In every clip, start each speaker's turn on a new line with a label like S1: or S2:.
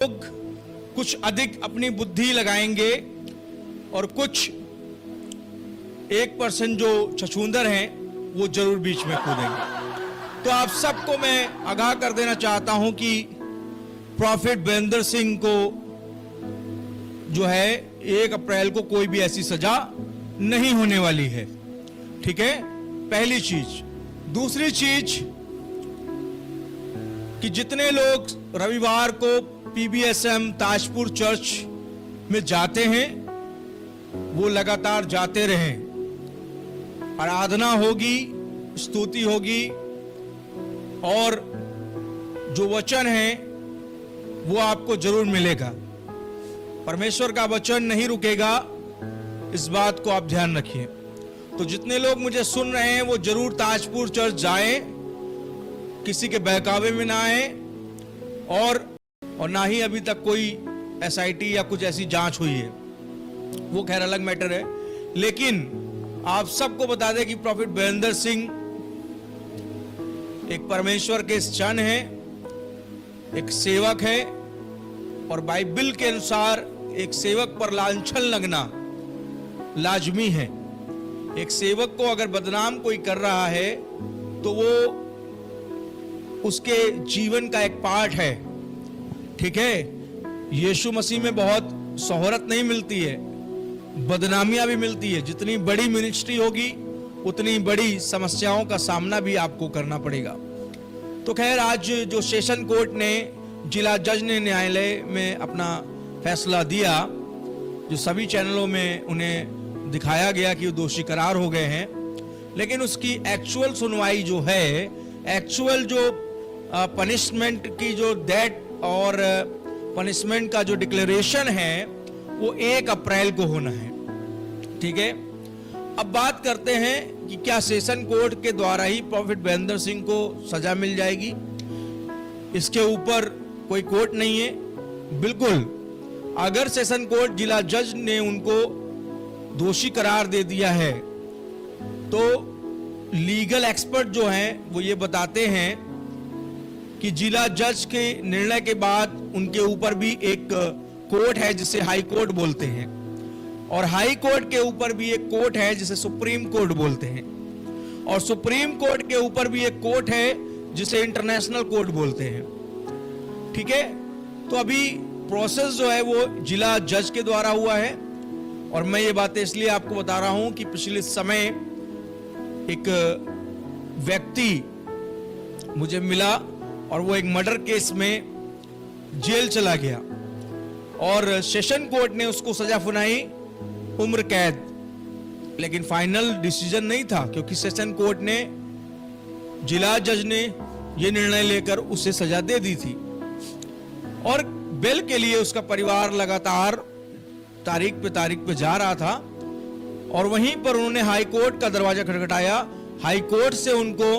S1: लोग कुछ अधिक अपनी बुद्धि लगाएंगे और कुछ 1% जो छछूंदर हैं वो जरूर बीच में कूदेंगे। तो आप सबको मैं आगाह कर देना चाहता हूं कि प्रॉफिट बीरेंद्र सिंह को जो है 1 अप्रैल को कोई भी ऐसी सजा नहीं होने वाली है। ठीक है, पहली चीज। दूसरी चीज कि जितने लोग रविवार को पीबीएसएम ताजपुर चर्च में जाते हैं वो लगातार जाते रहें। आराधना होगी, स्तुति होगी और जो वचन है वो आपको जरूर मिलेगा। परमेश्वर का वचन नहीं रुकेगा, इस बात को आप ध्यान रखिए। तो जितने लोग मुझे सुन रहे हैं वो जरूर ताजपुर चर्च जाएं, किसी के बहकावे में ना आए और ना ही अभी तक कोई एसआईटी या कुछ ऐसी जांच हुई है, वो खैर अलग मैटर है। लेकिन आप सबको बता दें कि प्रॉफिट बीरेंद्र सिंह एक परमेश्वर के सन है, एक सेवक है और बाइबल के अनुसार एक सेवक पर लांछन लगना लाजमी है। एक सेवक को अगर बदनाम कोई कर रहा है तो वो उसके जीवन का एक पार्ट है। ठीक है, यीशु मसीह में बहुत शोहरत नहीं मिलती है, बदनामियां भी मिलती है। जितनी बड़ी मिनिस्ट्री होगी उतनी बड़ी समस्याओं का सामना भी आपको करना पड़ेगा। तो खैर, आज जो सेशन कोर्ट ने, जिला जज ने न्यायालय में अपना फैसला दिया, जो सभी चैनलों में उन्हें दिखाया गया कि वो दोषी करार हो गए हैं, लेकिन उसकी एक्चुअल सुनवाई जो है, एक्चुअल जो पनिशमेंट की जो डेट और पनिशमेंट का जो डिक्लेरेशन है वो 1 अप्रैल को होना है। ठीक है, अब बात करते हैं कि क्या सेशन कोर्ट के द्वारा ही प्रॉफिट बीरेंद्र सिंह को सजा मिल जाएगी। इसके ऊपर कोई कोर्ट नहीं है। बिल्कुल, अगर सेशन कोर्ट जिला जज ने उनको दोषी करार दे दिया है तो लीगल एक्सपर्ट जो हैं वो ये बताते हैं कि जिला जज के निर्णय के बाद उनके ऊपर भी एक कोर्ट है जिसे हाई कोर्ट बोलते हैं, और हाई कोर्ट के ऊपर भी एक कोर्ट है जिसे सुप्रीम कोर्ट बोलते हैं, और सुप्रीम कोर्ट के ऊपर भी एक कोर्ट है जिसे इंटरनेशनल कोर्ट बोलते हैं। ठीक है, तो अभी प्रोसेस जो है वो जिला जज के द्वारा हुआ है। और मैं ये बातें इसलिए आपको बता रहा हूं कि पिछले समय एक व्यक्ति मुझे मिला और वो एक मर्डर केस में जेल चला गया और सेशन कोर्ट ने उसको सजा सुनाई उम्र कैद, लेकिन फाइनल डिसीजन नहीं था क्योंकि सेशन कोर्ट ने, जिला जज ने ये निर्णय लेकर उसे सजा दे दी थी। और बेल के लिए उसका परिवार लगातार तारीख पे जा रहा था और वहीं पर उन्होंने हाई कोर्ट का दरवाजा खटखटाया। हाई कोर्ट से उनको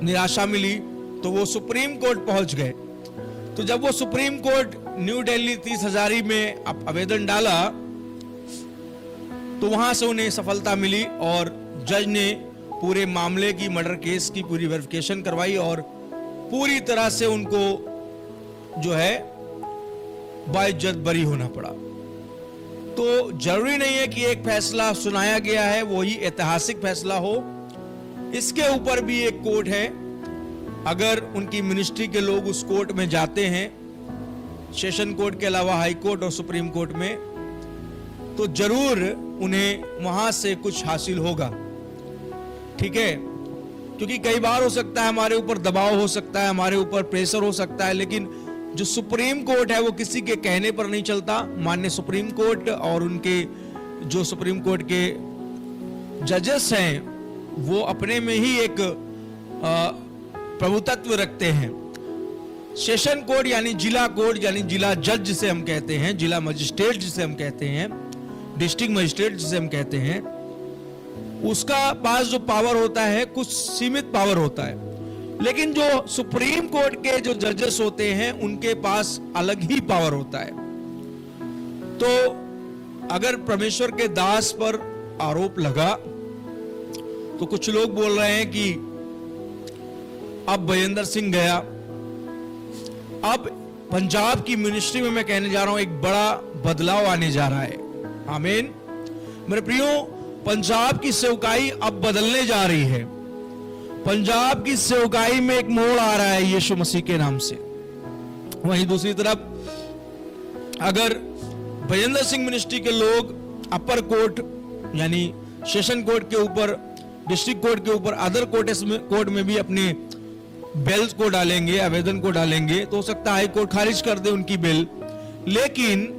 S1: निराशा मिली तो वो सुप्रीम कोर्ट पहुंच गए। तो जब वो supreme court new Delhi 30 Hazari में आवेदन डाला तो वहां से उन्हें सफलता मिली और जज ने पूरे मामले की, मर्डर केस की पूरी वेरिफिकेशन करवाई और पूरी तरह से उनको जो है बाइज्जत बरी होना पड़ा। तो जरूरी नहीं है कि एक फैसला सुनाया गया है वो ही ऐतिहासिक फैसला हो, इसके ऊपर भी एक कोर्ट है। अगर उनकी मिनिस्ट्री के लोग उस कोर्ट में जाते हैं, सेशन कोर्ट के अलावा हाई कोर्ट और सुप्रीम कोर्ट में, तो जरूर उन्हें वहां से कुछ हासिल होगा। ठीक है, क्योंकि कई बार हो सकता है हमारे ऊपर दबाव हो सकता है, हमारे ऊपर प्रेशर हो सकता है, लेकिन जो सुप्रीम कोर्ट है वो किसी के कहने पर नहीं चलता। माननीय सुप्रीम कोर्ट और उनके जो सुप्रीम कोर्ट के जजेस हैं वो अपने में ही एक प्रभुत्व रखते हैं। सेशन कोर्ट यानी जिला कोर्ट यानी जिला जज जिसे हम कहते हैं, जिला मजिस्ट्रेट जिसे हम कहते हैं, डिस्ट्रिक्ट मजिस्ट्रेट जिसे हम कहते हैं, उसका पास जो पावर होता है कुछ सीमित पावर होता है। लेकिन जो सुप्रीम कोर्ट के जो जजेस होते हैं उनके पास अलग ही पावर होता है। तो अगर परमेश्वर के दास पर आरोप लगा तो कुछ लोग बोल रहे हैं कि अब बीरेंद्र सिंह गया, अब पंजाब की मिनिस्ट्री में मैं कहने जा रहा हूं, एक बड़ा बदलाव आने जा रहा है। आमीन। मेरे प्रियो, पंजाब की सेवकाई अब बदलने जा रही है। पंजाब की सेवकाई में एक मोड़ आ रहा है यीशु मसीह के नाम से। वहीं दूसरी तरफ अगर बजेंद्र सिंह मिनिस्ट्री के लोग अपर कोर्ट यानी सेशन कोर्ट के ऊपर, डिस्ट्रिक्ट कोर्ट के ऊपर, अदर कोर्ट में भी अपने बिल्स को डालेंगे, आवेदन को डालेंगे, तो हो सकता है हाई कोर्ट खारिज कर दे उनकी बिल। लेकिन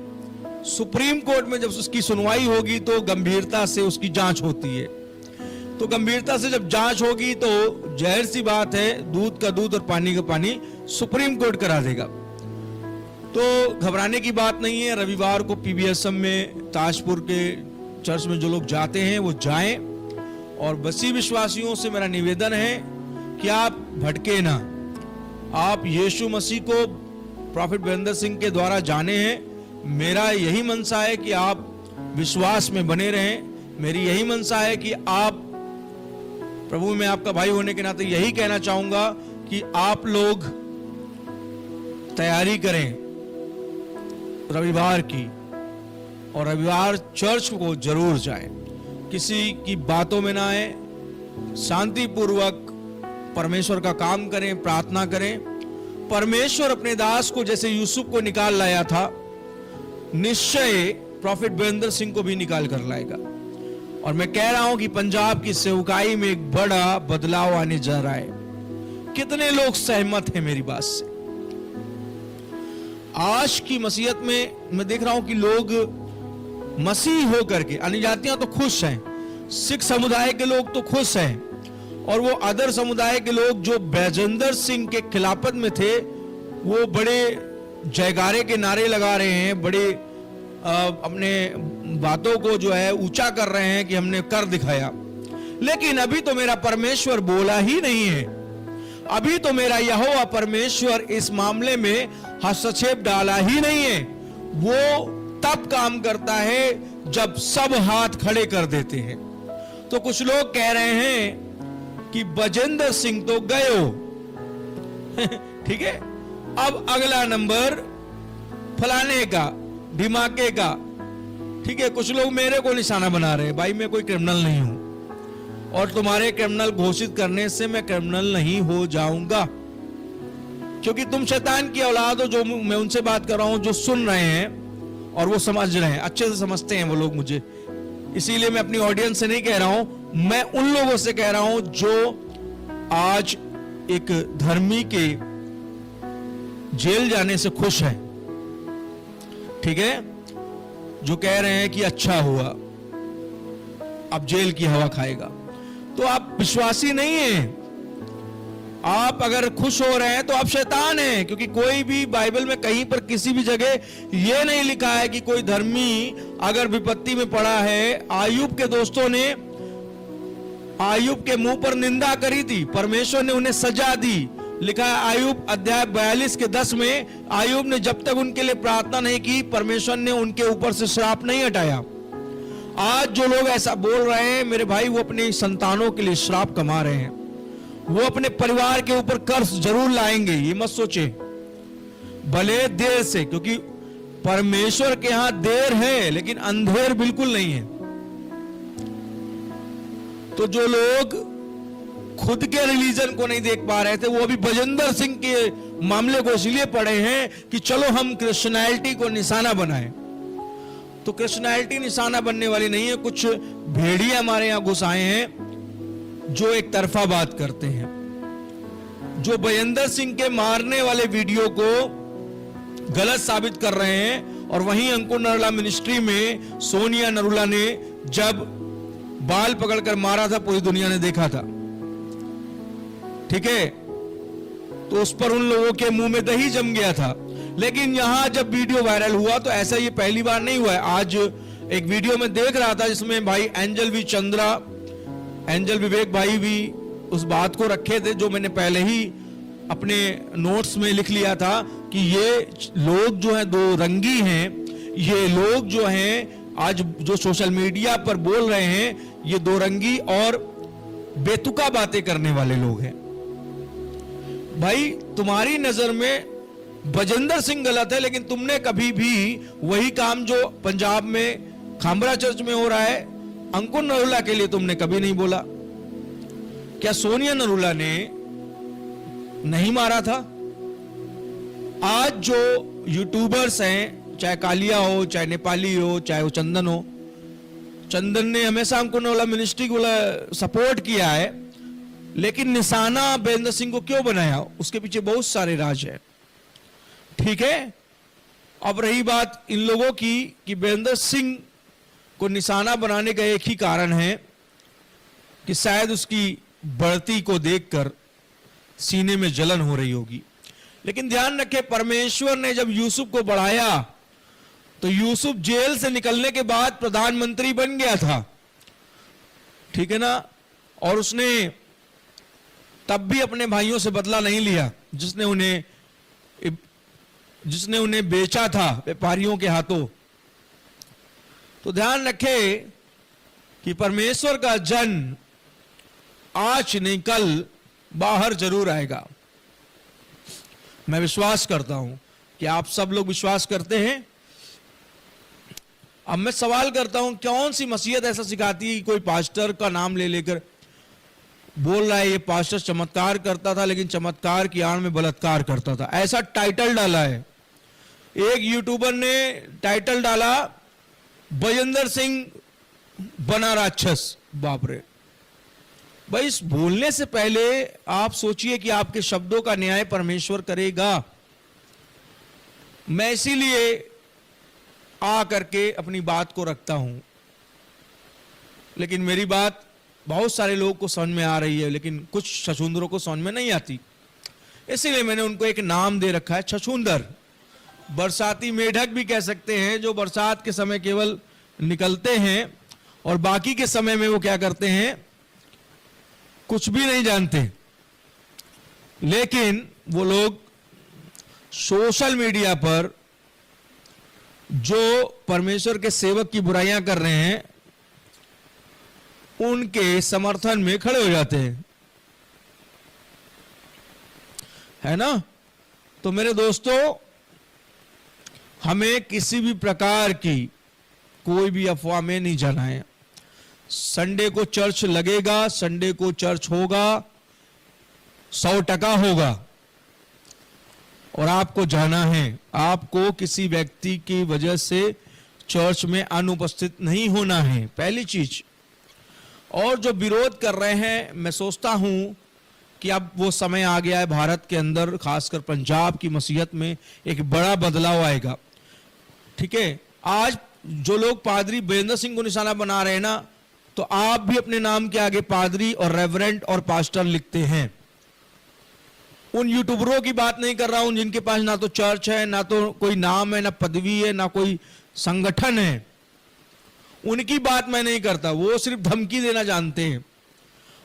S1: सुप्रीम कोर्ट में जब उसकी सुनवाई होगी तो गंभीरता से उसकी जांच होती है। तो गंभीरता से जब जांच होगी तो जाहिर सी बात है, दूध का दूध और पानी का पानी सुप्रीम कोर्ट करा देगा। तो घबराने की बात नहीं है। रविवार को पीबीएसएम में ताजपुर के चर्च में जो लोग जाते हैं वो जाएं। और बसी विश्वासियों से मेरा निवेदन है कि आप भटके ना। आप यीशु मसीह को प्रॉफिट बजेंद्र सिंह के द्वारा जाने हैं। मेरा यही मनसा है कि आप विश्वास में बने रहें। मेरी यही मनसा है कि आप, प्रभु में आपका भाई होने के नाते यही कहना चाहूंगा कि आप लोग तैयारी करें रविवार की, और रविवार चर्च को जरूर जाएं। किसी की बातों में ना आए, शांतिपूर्वक परमेश्वर का काम करें, प्रार्थना करें। परमेश्वर अपने दास को जैसे यूसुफ को निकाल लाया था, निश्चय प्रॉफिट बजेंद्र सिंह को भी निकाल कर लाएगा। और मैं कह रहा हूं कि पंजाब की सेवकाई में एक बड़ा बदलाव आने जा रहा है। कितने लोग सहमत हैं मेरी बात से? आज की मसीहत में मैं देख रहा हूं कि लोग मसीह होकर के, अन्य जातियां तो खुश हैं, सिख समुदाय के लोग तो खुश हैं, और वो अदर समुदाय के लोग जो बजेंद्र सिंह के खिलाफत में थे वो बड़े जयकारे के नारे लगा रहे हैं, बड़े अपने बातों को जो है ऊंचा कर रहे हैं कि हमने कर दिखाया। लेकिन अभी तो मेरा परमेश्वर बोला ही नहीं है। अभी तो मेरा यहोवा परमेश्वर इस मामले में हस्तक्षेप डाला ही नहीं है। वो तब काम करता है जब सब हाथ खड़े कर देते हैं। तो कुछ लोग कह रहे हैं कि बजेंद्र सिंह तो गए हो ठीक है, अब अगला नंबर फलाने का, ढिमाके का। ठीक है, कुछ लोग मेरे को निशाना बना रहे हैं। भाई मैं कोई क्रिमिनल नहीं हूं, और तुम्हारे क्रिमिनल घोषित करने से मैं क्रिमिनल नहीं हो जाऊंगा, क्योंकि तुम शैतान की औलाद हो। जो मैं उनसे बात कर रहा हूं, जो सुन रहे हैं और वो समझ रहे हैं, अच्छे से समझते हैं वो लोग मुझे। इसीलिए मैं अपनी ऑडियंस से नहीं कह रहा हूं, मैं उन लोगों से कह रहा हूं जो आज एक धर्मी के जेल जाने से खुश है। ठीक है, जो कह रहे हैं कि अच्छा हुआ, अब जेल की हवा खाएगा। तो आप विश्वासी नहीं हैं। आप अगर खुश हो रहे हैं तो आप शैतान हैं, क्योंकि कोई भी बाइबल में कहीं पर किसी भी जगह यह नहीं लिखा है कि कोई धर्मी अगर विपत्ति में पड़ा है। आयुब के दोस्तों ने आयुब के मुंह पर निंदा करी थी, परमेश्वर ने उन्हें सजा दी। लिखा है आयुब अध्याय 42 के 10 में, आयुब ने जब तक उनके लिए प्रार्थना नहीं की, परमेश्वर ने उनके ऊपर से श्राप नहीं हटाया। आज जो लोग ऐसा बोल रहे हैं मेरे भाई, वो अपने संतानों के लिए श्राप कमा रहे हैं। वो अपने परिवार के ऊपर कर्ज जरूर लाएंगे, ये मत सोचे, भले देर से, क्योंकि परमेश्वर के यहां देर है लेकिन अंधेर बिल्कुल नहीं है। तो जो लोग खुद के रिलीजन को नहीं देख पा रहे थे, वो अभी बजेंद्र सिंह के मामले को इसलिए पढ़े हैं कि चलो हम क्रिश्चियनिटी को निशाना बनाएं। तो क्रिश्चियनिटी निशाना बनने वाली नहीं है। कुछ भेड़िए हमारे यहां घुस आए हैं जो एक तरफा बात करते हैं, जो बजेंद्र सिंह के मारने वाले वीडियो को गलत साबित कर रहे हैं। और वहीं अंकुर नरुला मिनिस्ट्री में सोनिया नरुला ने जब बाल पकड़कर मारा था, पूरी दुनिया ने देखा था। ठीक है, तो उस पर उन लोगों के मुंह में दही जम गया था। लेकिन यहां जब वीडियो वायरल हुआ तो ऐसा ये पहली बार नहीं हुआ है। आज एक वीडियो में देख रहा था जिसमें भाई एंजल वी चंद्रा, एंजल विवेक भाई भी उस बात को रखे थे, जो मैंने पहले ही अपने नोट्स में लिख लिया था कि ये लोग जो हैं दो रंगी हैं। ये लोग जो हैं आज जो सोशल मीडिया पर बोल रहे हैं, ये दो रंगी और बेतुका बातें करने वाले लोग हैं। भाई तुम्हारी नजर में बजेंद्र सिंह गलत है, लेकिन तुमने कभी भी वही काम जो पंजाब में खामरा चर्च में हो रहा है अंकुर नरूला के लिए तुमने कभी नहीं बोला। क्या सोनिया नरूला ने नहीं मारा था? आज जो यूट्यूबर्स हैं, चाहे कालिया हो, चाहे नेपाली हो, चाहे वो चंदन हो, चंदन ने हमेशा अंकुर नरूला मिनिस्ट्री को सपोर्ट किया है, लेकिन निशाना बजेंद्र सिंह को क्यों बनाया? उसके पीछे बहुत सारे राज है। ठीक है, अब रही बात इन लोगों की कि बजेंद्र सिंह को निशाना बनाने का एक ही कारण है कि शायद उसकी बढ़ती को देखकर सीने में जलन हो रही होगी। लेकिन ध्यान रखें, परमेश्वर ने जब यूसुफ को बढ़ाया तो यूसुफ जेल से निकलने के बाद प्रधानमंत्री बन गया था, ठीक है ना? और उसने तब भी अपने भाइयों से बदला नहीं लिया जिसने उन्हें बेचा था व्यापारियों के हाथों। तो ध्यान रखें कि परमेश्वर का जन आज नहीं कल बाहर जरूर आएगा। मैं विश्वास करता हूं कि आप सब लोग विश्वास करते हैं। अब मैं सवाल करता हूं, कौन सी मसीहत ऐसा सिखाती है कि कोई पास्टर का नाम ले लेकर बोल रहा है ये पास्टर चमत्कार करता था, लेकिन चमत्कार की आड़ में बलात्कार करता था? ऐसा टाइटल डाला है। एक यूट्यूबर ने टाइटल डाला, बजेंद्र सिंह बना राक्षस। बाप रे भाई, इस बोलने से पहले आप सोचिए कि आपके शब्दों का न्याय परमेश्वर करेगा। मैं इसीलिए आ करके अपनी बात को रखता हूं, लेकिन मेरी बात बहुत सारे लोगों को समझ में आ रही है, लेकिन कुछ छछूंदरों को समझ में नहीं आती। इसीलिए मैंने उनको एक नाम दे रखा है, छछूंदर। बरसाती मेढक भी कह सकते हैं, जो बरसात के समय केवल निकलते हैं और बाकी के समय में वो क्या करते हैं, कुछ भी नहीं जानते। लेकिन वो लोग सोशल मीडिया पर जो परमेश्वर के सेवक की बुराइयां कर रहे हैं उनके समर्थन में खड़े हो जाते हैं, है ना? तो मेरे दोस्तों, हमें किसी भी प्रकार की कोई भी अफवाह में नहीं जाना है। संडे को चर्च लगेगा, संडे को चर्च होगा, 100% होगा, और आपको जाना है। आपको किसी व्यक्ति की वजह से चर्च में अनुपस्थित नहीं होना है, पहली चीज। और जो विरोध कर रहे हैं, मैं सोचता हूं कि अब वो समय आ गया है भारत के अंदर, खासकर पंजाब की मसीहत में एक बड़ा बदलाव आएगा। ठीक है, आज जो लोग पादरी बजेंद्र सिंह को निशाना बना रहे हैं ना, तो आप भी अपने नाम के आगे पादरी और रेवरेंट और पास्टर लिखते हैं। उन यूट्यूबरों की बात नहीं कर रहा हूं जिनके पास ना तो चर्च है, ना तो कोई नाम है, ना पदवी है, ना कोई संगठन है। उनकी बात मैं नहीं करता, वो सिर्फ धमकी देना जानते हैं।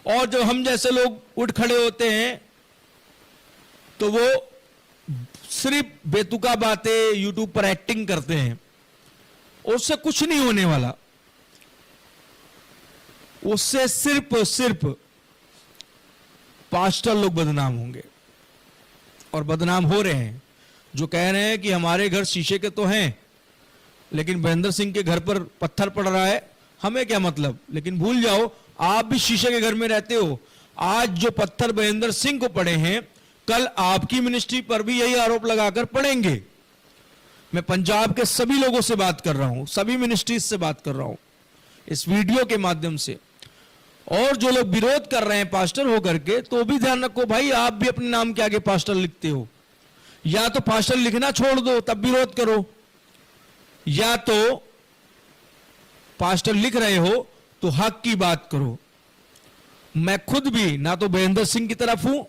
S1: और जब हम जैसे लोग उठ खड़े होते हैं तो वो सिर्फ बेतुका बातें यूट्यूब पर एक्टिंग करते हैं, उससे कुछ नहीं होने वाला। उससे सिर्फ पास्टर लोग बदनाम होंगे, और बदनाम हो रहे हैं। जो कह रहे हैं कि हमारे घर शीशे के तो हैं, लेकिन बजेंद्र सिंह के घर पर पत्थर पड़ रहा है, हमें क्या मतलब? लेकिन भूल जाओ, आप भी शीशे के घर में रहते हो। आज जो पत्थर बजेंद्र सिंह को पड़े हैं, कल आपकी मिनिस्ट्री पर भी यही आरोप लगाकर पड़ेंगे। मैं पंजाब के सभी लोगों से बात कर रहा हूं, सभी मिनिस्ट्रीज से बात कर रहा हूं इस वीडियो के माध्यम से। और जो लोग विरोध कर रहे हैं पास्टर होकर के, तो भी ध्यान रखो भाई, आप भी अपने नाम के आगे पास्टर लिखते हो। या तो पास्टर लिखना छोड़ दो, तब विरोध करो, या तो पास्टर लिख रहे हो तो हक की बात करो। मैं खुद भी ना तो बजेंद्र सिंह की तरफ हूं,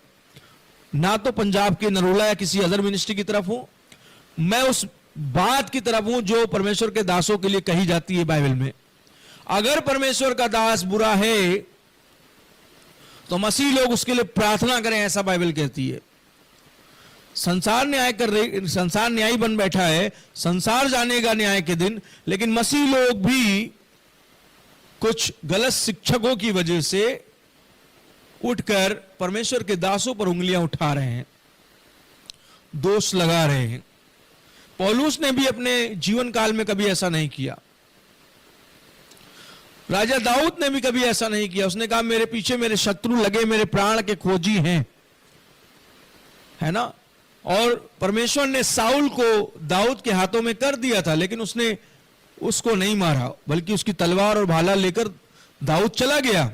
S1: ना तो पंजाब के नरोला या किसी अदर मिनिस्ट्री की तरफ हूं। मैं उस बात की तरफ हूं जो परमेश्वर के दासों के लिए कही जाती है बाइबल में। अगर परमेश्वर का दास बुरा है तो मसीह लोग उसके लिए प्रार्थना करें, ऐसा बाइबल कहती है। संसार न्यायी बन बैठा है, संसार जानेगा न्याय के दिन, लेकिन मसीह लोग भी कुछ गलत शिक्षकों की वजह से उठकर परमेश्वर के दासों पर उंगलियां उठा रहे हैं। दोष लगा रहे हैं। पौलुस ने भी अपने जीवन काल में कभी ऐसा नहीं किया। राजा दाऊद ने भी कभी ऐसा नहीं किया। उसने कहा मेरे पीछे मेरे शत्रु लगे, मेरे प्राण के खोजी हैं, है ना। और परमेश्वर ने साउल को दाऊद के हाथों में कर दिया था, लेकिन उसने उसको नहीं मारा, बल्कि उसकी तलवार और भाला लेकर दाऊद चला गया।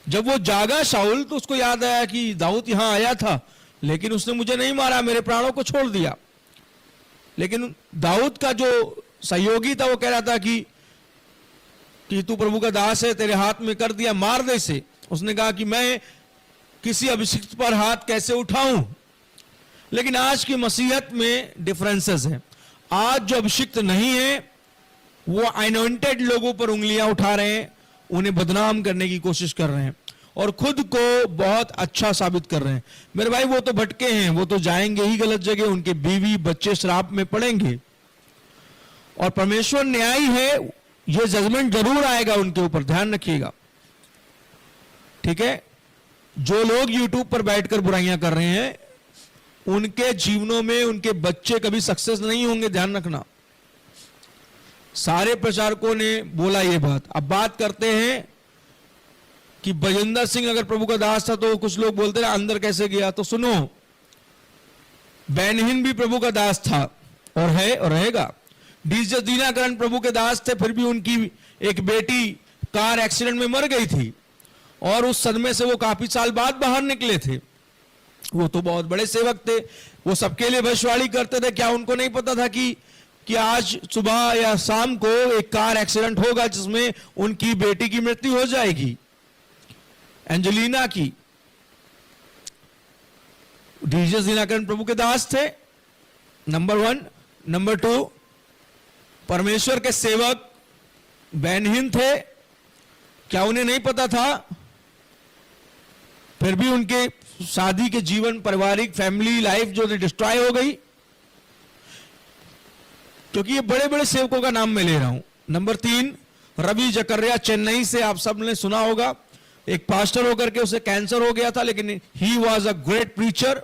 S1: जब वो जागा साउल, तो उसको याद आया कि दाऊद यहां आया था, लेकिन उसने मुझे नहीं मारा, मेरे प्राणों को छोड़ दिया। लेकिन दाऊद का जो सहयोगी था वो कह रहा था कि तू प्रभु का दास है, तेरे हाथ में कर दिया, मार दे इसे। उसने कहा कि मैं किसी अभिषिक्त पर हाथ कैसे उठाऊं। लेकिन आज की मसीहत में डिफरेंसेस हैं। आज जो अभिषिक्त नहीं है वो अनॉइंटेड लोगों पर उंगलियां उठा रहे हैं, उन्हें बदनाम करने की कोशिश कर रहे हैं और खुद को बहुत अच्छा साबित कर रहे हैं। मेरे भाई, वो तो भटके हैं, वो तो जाएंगे ही गलत जगह, उनके बीवी बच्चे श्राप में पड़ेंगे और परमेश्वर न्यायी है, ये जजमेंट जरूर आएगा उनके ऊपर, ध्यान रखिएगा, ठीक है। जो लोग यूट्यूब पर बैठकर बुराइयां कर रहे हैं, उनके जीवनों में उनके बच्चे कभी सक्सेस नहीं होंगे, ध्यान रखना। सारे प्रचारकों ने बोला ये बात। अब बात करते हैं कि बजिंदर सिंह अगर प्रभु का दास था, तो कुछ लोग बोलते रहे अंदर कैसे गया। तो सुनो, बेनहिन भी प्रभु का दास था और है और रहेगा। डीजे दीनाकरण प्रभु के दास थे, फिर भी उनकी एक बेटी कार एक्सीडेंट में मर गई थी और उस सदमे से वो काफी साल बाद बाहर निकले थे। वो तो बहुत बड़े सेवक थे, वो सबके लिए भविष्यवाणी करते थे। क्या उनको नहीं पता था कि आज सुबह या शाम को एक कार एक्सीडेंट होगा जिसमें उनकी बेटी की मृत्यु हो जाएगी, एंजेलिना की। डीजे दीनाकरण प्रभु के दास थे, नंबर 1। नंबर 2, परमेश्वर के सेवक बेनहीन थे। क्या उन्हें नहीं पता था? फिर भी उनके शादी के जीवन, पारिवारिक फैमिली लाइफ जो डिस्ट्रॉय हो गई, क्योंकि ये बड़े बड़े सेवकों का नाम मैं ले रहा हूं। नंबर 3, रवि जकरिया, चेन्नई से, आप सब ने सुना होगा। एक पास्टर होकर के उसे कैंसर हो गया था, लेकिन he was a great preacher,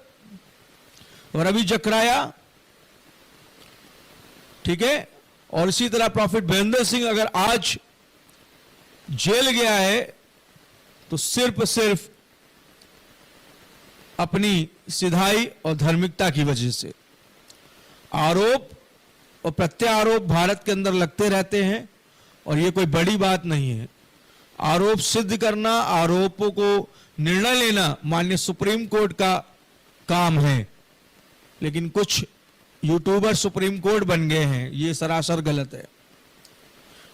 S1: Ravi जकरिया, ठीक है। और इसी तरह प्रॉफिट बजिंदर सिंह अगर आज जेल गया है तो सिर्फ अपनी सिधाई और धार्मिकता की वजह से। आरोप और प्रत्यारोप भारत के अंदर लगते रहते हैं और ये कोई बड़ी बात नहीं है। आरोप सिद्ध करना, आरोपों को निर्णय लेना माननीय सुप्रीम कोर्ट का काम है, लेकिन कुछ यूट्यूबर सुप्रीम कोर्ट बन गए हैं, ये सरासर गलत है,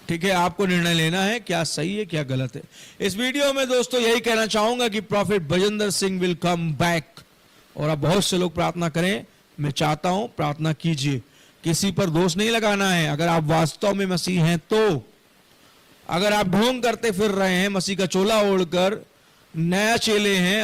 S1: ठीक है। आपको निर्णय लेना है क्या सही है क्या गलत है। इस वीडियो में दोस्तों यही कहना चाहूंगा कि profit Bajinder Singh will come back, और आप बहुत से लोग प्रार्थना करें, मैं चाहता हूं प्रार्थना कीजिए। किसी पर दोष नहीं लगाना है। अगर आप वास्तव में मसीह हैं तो, अगर आप ढोंग करते फिर रहे हैं, मसीह का चोला ओढ़कर नया चेले हैं,